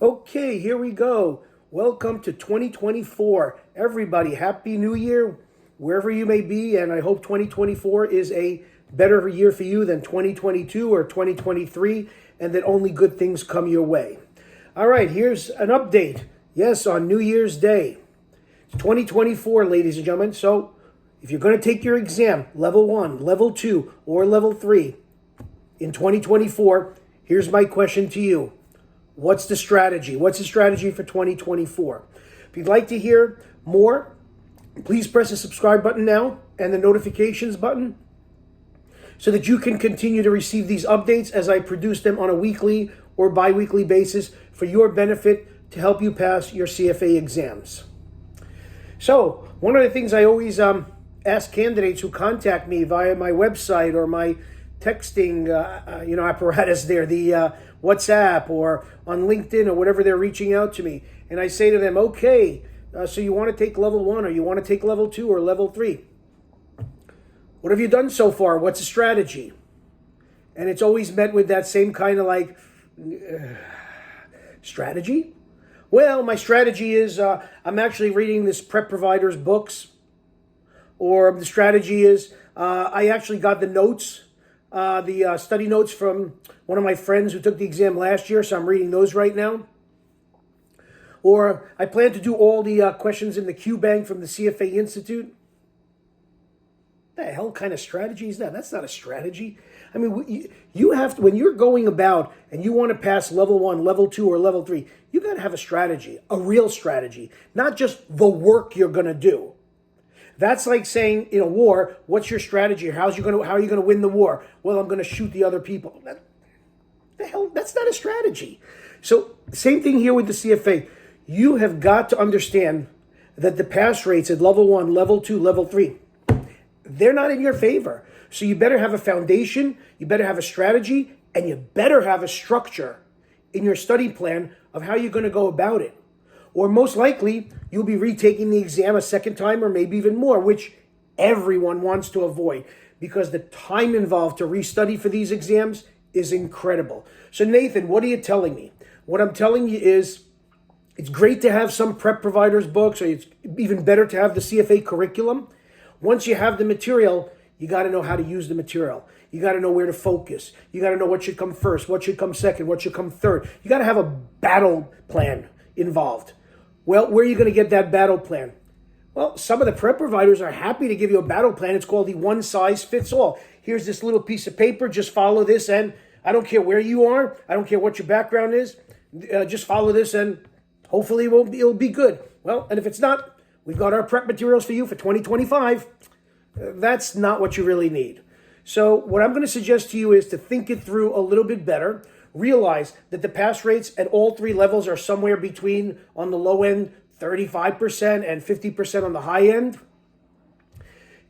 Okay, here we go. Welcome to 2024. Everybody, Happy New Year, wherever you may be, and I hope 2024 is a better year for you than 2022 or 2023, and that only good things come your way. All right, here's an update. Yes, on New Year's Day. It's 2024, ladies and gentlemen. So if you're going to take your exam, Level 1, Level 2, or Level 3 in 2024, here's my question to you. What's the strategy? What's the strategy for 2024? If you'd like to hear more, please press the subscribe button now and the notifications button so that you can continue to receive these updates as I produce them on a weekly or bi-weekly basis for your benefit to help you pass your CFA exams. So, one of the things I always ask candidates who contact me via my website or my texting apparatus there, the WhatsApp or on LinkedIn or whatever they're reaching out to me. And I say to them, okay, so you want to take Level 1 or you want to take Level 2 or Level 3. What have you done so far? What's the strategy? And it's always met with that same kind of strategy? Well, my strategy is I'm actually reading this prep provider's books. Or the strategy is I actually got the notes, the study notes from one of my friends who took the exam last year, so I'm reading those right now. Or I plan to do all the questions in the Q bank from the CFA Institute. The hell kind of strategy is that? That's not a strategy. I mean, you have to, when you're going about and you want to pass Level 1, Level 2, or Level 3, you got to have a strategy, a real strategy, not just the work you're going to do. That's like saying in a war, what's your strategy? How are you going to win the war? Well, I'm going to shoot the other people. The hell, that's not a strategy. So same thing here with the CFA. You have got to understand that the pass rates at Level 1, Level 2, Level 3, they're not in your favor. So you better have a foundation, you better have a strategy, and you better have a structure in your study plan of how you're going to go about it. Or most likely, you'll be retaking the exam a second time or maybe even more, which everyone wants to avoid because the time involved to restudy for these exams is incredible. So Nathan, what are you telling me? What I'm telling you is it's great to have some prep providers' books, or it's even better to have the CFA curriculum. Once you have the material, you got to know how to use the material. You got to know where to focus. You got to know what should come first, what should come second, what should come third. You got to have a battle plan involved. Well, where are you going to get that battle plan? Well, some of the prep providers are happy to give you a battle plan. It's called the one-size-fits-all. Here's this little piece of paper. Just follow this, and I don't care where you are. I don't care what your background is. Just follow this, and hopefully it'll be good. Well, and if it's not, we've got our prep materials for you for 2025. That's not what you really need. So what I'm going to suggest to you is to think it through a little bit better. Realize that the pass rates at all three levels are somewhere between, on the low end, 35% and 50% on the high end,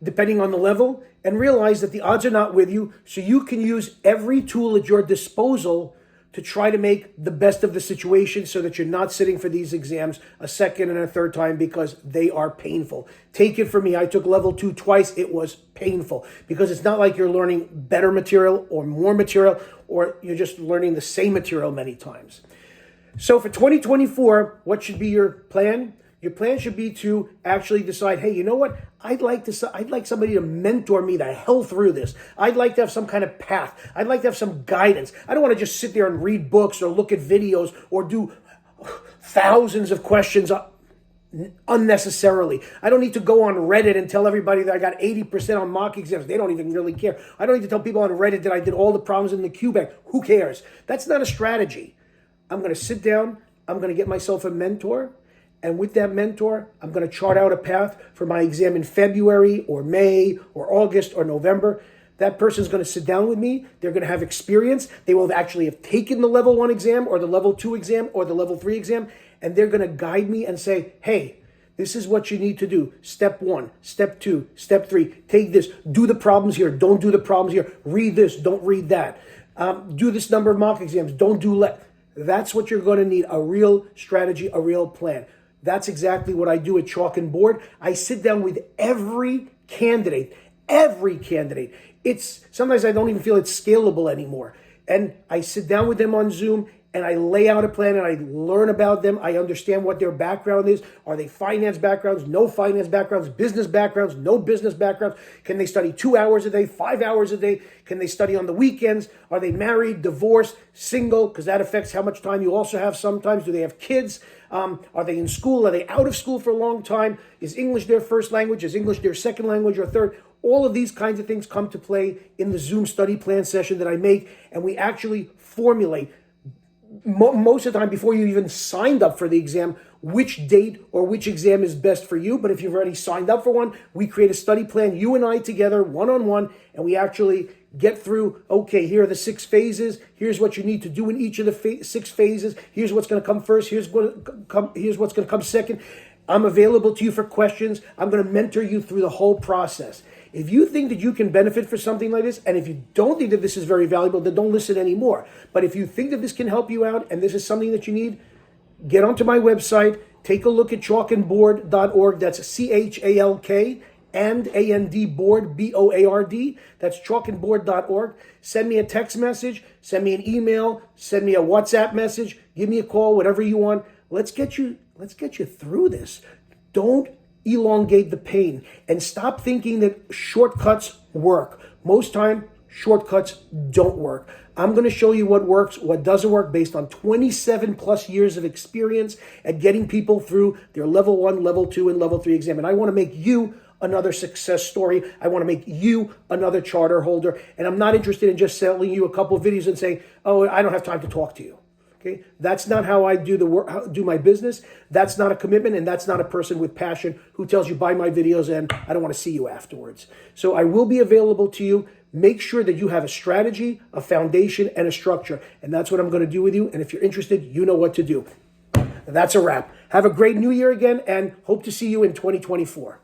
depending on the level. And realize that the odds are not with you, so you can use every tool at your disposal to try to make the best of the situation so that you're not sitting for these exams a second and a third time because they are painful. Take it from me. I took Level 2 twice. It was painful because it's not like you're learning better material or more material, or you're just learning the same material many times. So for 2024, what should be your plan? Your plan should be to actually decide, hey, you know what? I'd like somebody to mentor me the hell through this. I'd like to have some kind of path. I'd like to have some guidance. I don't want to just sit there and read books or look at videos or do thousands of questions unnecessarily. I don't need to go on Reddit and tell everybody that I got 80% on mock exams. They don't even really care. I don't need to tell people on Reddit that I did all the problems in the Q bank. Who cares? That's not a strategy. I'm going to sit down. I'm going to get myself a mentor. And with that mentor, I'm going to chart out a path for my exam in February or May or August or November. That person's going to sit down with me. They're going to have experience. They will actually have taken the Level 1 exam or the Level 2 exam or the Level 3 exam. And they're going to guide me and say, hey, this is what you need to do. Step 1, Step 2, Step 3. Take this. Do the problems here. Don't do the problems here. Read this. Don't read that. Do this number of mock exams. Don't do less. That's what you're going to need, a real strategy, a real plan. That's exactly what I do at Chalk and Board. I sit down with every candidate. It's sometimes I don't even feel it's scalable anymore. And I sit down with them on Zoom and I lay out a plan and I learn about them. I understand what their background is. Are they finance backgrounds, no finance backgrounds, business backgrounds, no business backgrounds? Can they study 2 hours a day, 5 hours a day? Can they study on the weekends? Are they married, divorced, single? Because that affects how much time you also have sometimes. Do they have kids? Are they in school? Are they out of school for a long time? Is English their first language? Is English their second language or third? All of these kinds of things come to play in the Zoom study plan session that I make, and we actually formulate most of the time before you even signed up for the exam, which date or which exam is best for you. But if you've already signed up for one, we create a study plan, you and I together, one-on-one, and we actually get through, okay, here are the 6 phases. Here's what you need to do in each of the 6 phases. Here's what's going to come first. Here's what's going to come second. I'm available to you for questions. I'm going to mentor you through the whole process. If you think that you can benefit for something like this, and if you don't think that this is very valuable, then don't listen anymore. But if you think that this can help you out and this is something that you need, get onto my website, take a look at chalkandboard.org. That's CHALK and AND board, BOARD. That's chalkandboard.org. Send me a text message, send me an email, send me a WhatsApp message, give me a call, whatever you want. Let's get you through this. Don't elongate the pain and stop thinking that shortcuts work. Most time, shortcuts don't work. I'm going to show you what works, what doesn't work based on 27 plus years of experience at getting people through their level 1, level 2, and level 3 exam. And I want to make you another success story. I want to make you another charter holder. And I'm not interested in just selling you a couple of videos and saying, oh, I don't have time to talk to you. Okay, that's not how I do the work, do my business. That's not a commitment, and that's not a person with passion who tells you buy my videos and I don't want to see you afterwards. So I will be available to you. Make sure that you have a strategy, a foundation, and a structure, and that's what I'm going to do with you. And if you're interested, you know what to do. That's a wrap. Have a great new year again, and hope to see you in 2024.